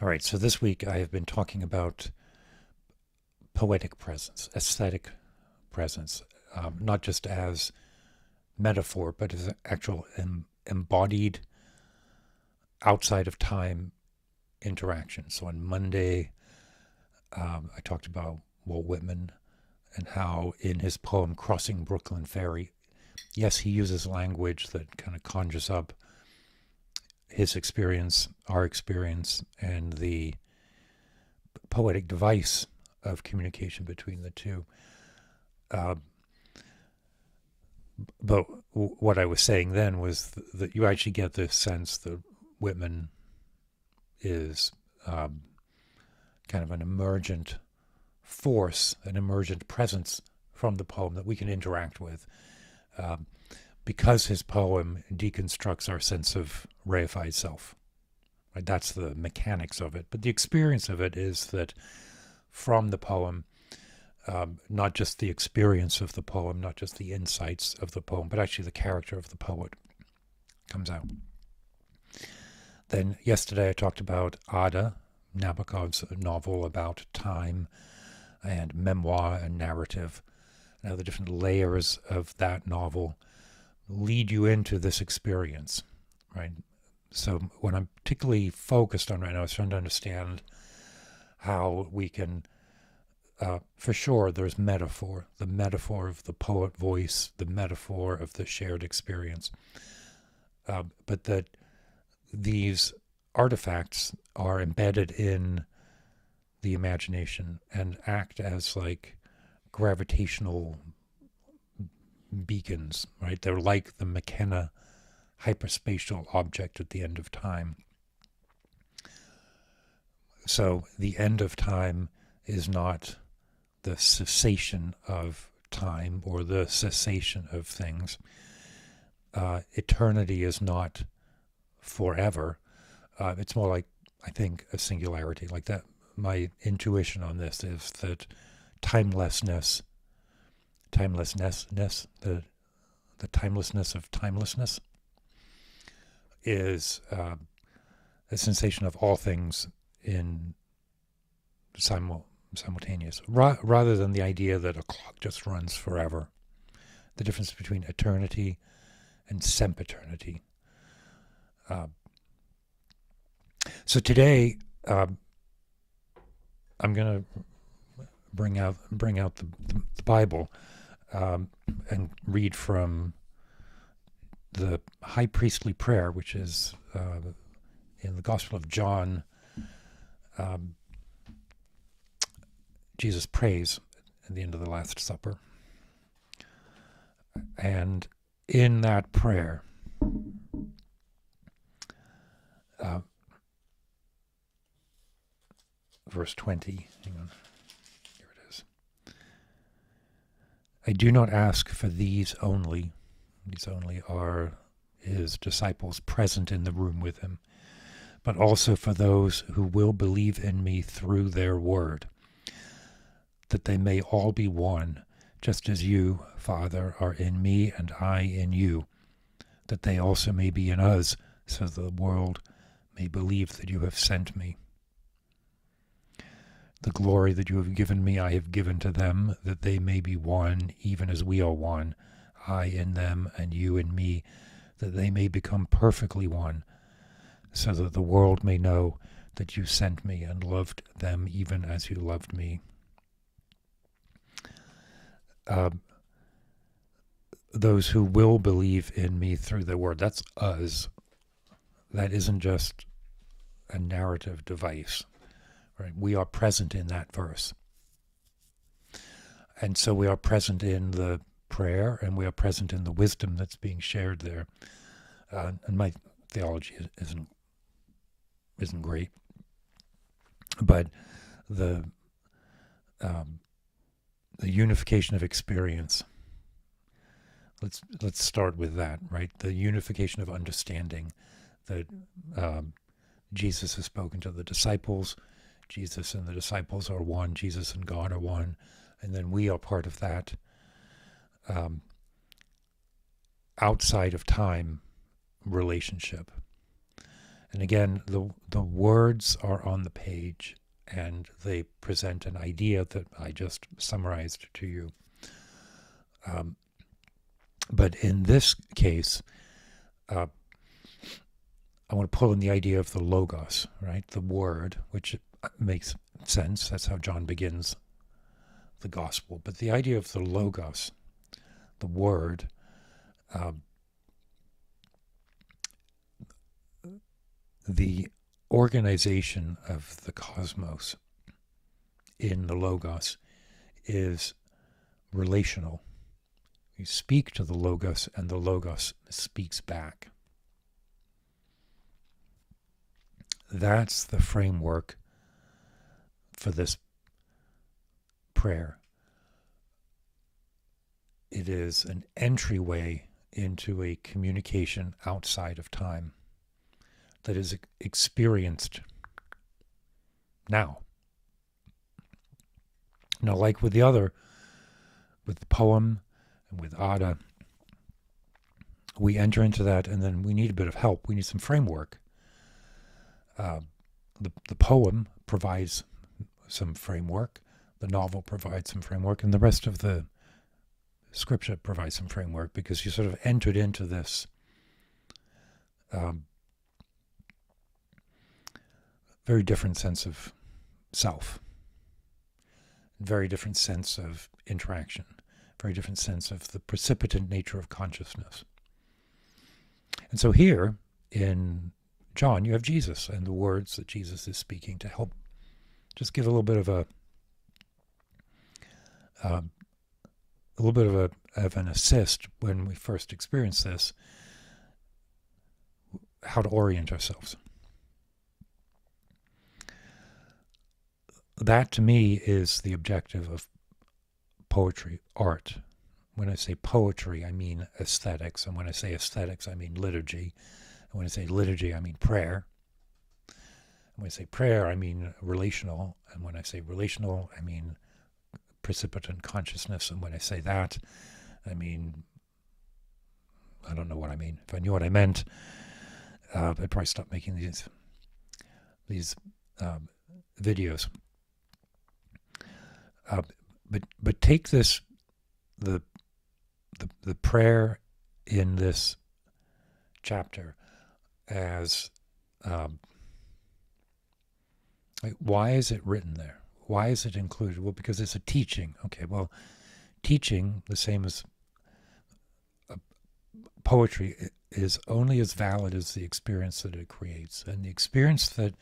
All right, so this week I have been talking about poetic presence, aesthetic presence, not just as metaphor, but as actual embodied, outside of time interaction. So on Monday, I talked about Walt Whitman and how in his poem Crossing Brooklyn Ferry, yes, he uses language that kind of conjures up his experience, our experience, and the poetic device of communication between the two. Uh, but what I was saying then was that you actually get this sense that Whitman is kind of an emergent force, an emergent presence from the poem that we can interact with. Because his poem deconstructs our sense of reified self. Right? That's the mechanics of it. But the experience of it is that from the poem, not just the experience of the poem, not just the insights of the poem, but actually the character of the poet comes out. Then yesterday I talked about Ada, Nabokov's novel about time and memoir and narrative. Now the different layers of that novel lead you into this experience, right? So what I'm particularly focused on right now is trying to understand how we can, for sure, there's metaphor, the metaphor of the poet voice, the metaphor of the shared experience, but that these artifacts are embedded in the imagination and act as like gravitational beacons, right? They're like the McKenna hyperspatial object at the end of time. So the end of time is not the cessation of time or the cessation of things. Eternity is not forever. It's more like, I think, a singularity. Like that, my intuition on this is that timelessness, the timelessness of timelessness is a sensation of all things in simultaneous, rather than the idea that a clock just runs forever. The difference between eternity and sempiternity. So today, I'm going to bring out the Bible and read from the high priestly prayer, which is in the Gospel of John. Jesus prays at the end of the Last Supper. And in that prayer, verse 20, hang on, here it is. I do not ask for these only. These only are his disciples present in the room with him, but also for those who will believe in me through their word, that they may all be one, just as you, Father, are in me and I in you, that they also may be in us, so that the world may believe that you have sent me. The glory that you have given me I have given to them, that they may be one, even as we are one, I in them and you in me, that they may become perfectly one, so that the world may know that you sent me and loved them even as you loved me. Those who will believe in me through the word, that's us. That isn't just a narrative device. Right? We are present in that verse. And so we are present in the prayer, and we are present in the wisdom that's being shared there. And my theology isn't great, but the unification of experience. Let's start with that, right? The unification of understanding that Jesus has spoken to the disciples. Jesus and the disciples are one. Jesus and God are one. And then we are part of that outside of time relationship. And again, the words are on the page, and they present an idea that I just summarized to you. But in this case, I want to pull in the idea of the logos, right? The word, which makes sense. That's how John begins the gospel. But the idea of the logos, the word, the organization of the cosmos in the logos is relational. You speak to the logos, and the logos speaks back. That's the framework for this prayer. It is an entryway into a communication outside of time that is experienced now. Now, like with the poem and with Ada, we enter into that, and then we need a bit of help. We need some framework. The poem provides some framework, the novel provides some framework, and the rest of the scripture provides some framework, because you sort of entered into this very different sense of self, very different sense of interaction, very different sense of the precipitant nature of consciousness. And so here in John, you have Jesus and the words that Jesus is speaking to help just give a little bit of an assist when we first experience this, how to orient ourselves. That to me is the objective of poetry, art. When I say poetry, I mean aesthetics, and when I say aesthetics, I mean liturgy. And when I say liturgy, I mean prayer. And when I say prayer, I mean relational. And when I say relational, I mean precipitant consciousness. And when I say that, I mean, I don't know what I mean. If I knew what I meant, I'd probably stop making these videos. But take this, the prayer in this chapter as why is it written there? Why is it included? Well, because it's a teaching. Okay, well, teaching, the same as poetry, is only as valid as the experience that it creates. And the experience that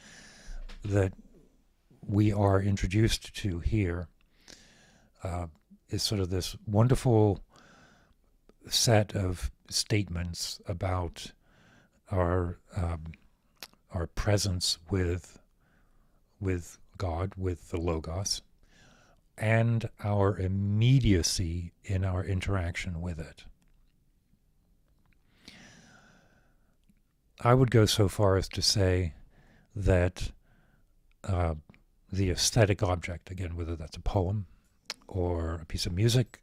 we are introduced to here is sort of this wonderful set of statements about our presence with God, with the Logos, and our immediacy in our interaction with it. I would go so far as to say that the aesthetic object, again, whether that's a poem or a piece of music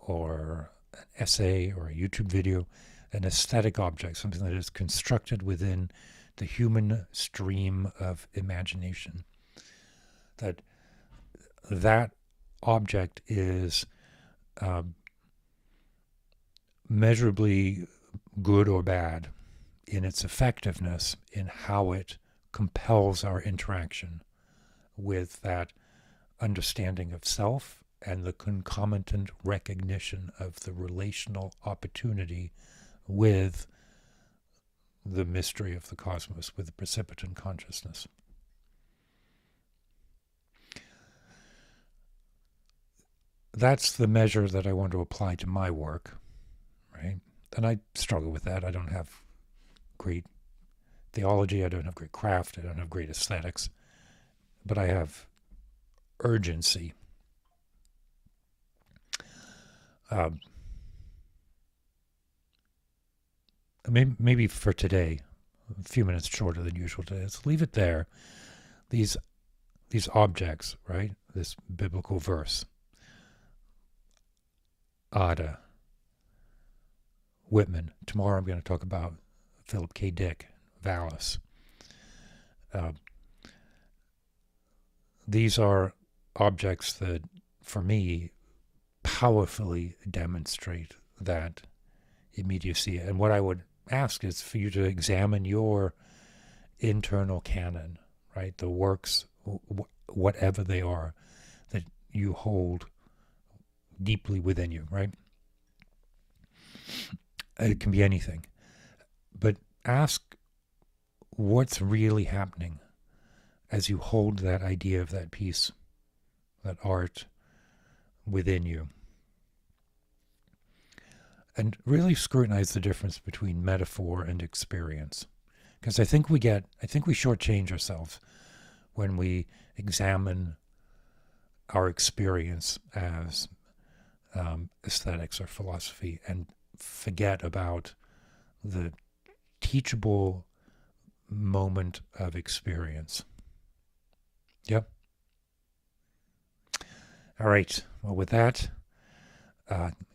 or an essay or a YouTube video, an aesthetic object, something that is constructed within the human stream of imagination, that object is measurably good or bad in its effectiveness in how it compels our interaction with that understanding of self and the concomitant recognition of the relational opportunity with the mystery of the cosmos, with the precipitant consciousness. That's the measure that I want to apply to my work, right? And I struggle with that. I don't have great theology, I don't have great craft, I don't have great aesthetics, but I have urgency. Maybe for today, a few minutes shorter than usual today, let's leave it there. These objects, right? This biblical verse. Ada, Whitman. Tomorrow I'm going to talk about Philip K. Dick, Valis. Uh, these are objects that, for me, powerfully demonstrate that immediacy. And what I would ask is for you to examine your internal canon, right? The works, whatever they are, that you hold deeply within you, right? It can be anything. But ask what's really happening as you hold that idea of that piece, that art within you. And really scrutinize the difference between metaphor and experience. Because I think we shortchange ourselves when we examine our experience as aesthetics or philosophy and forget about the teachable moment of experience. Yep. All right. Well, with that,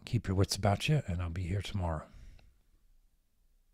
keep your wits about you, and I'll be here tomorrow.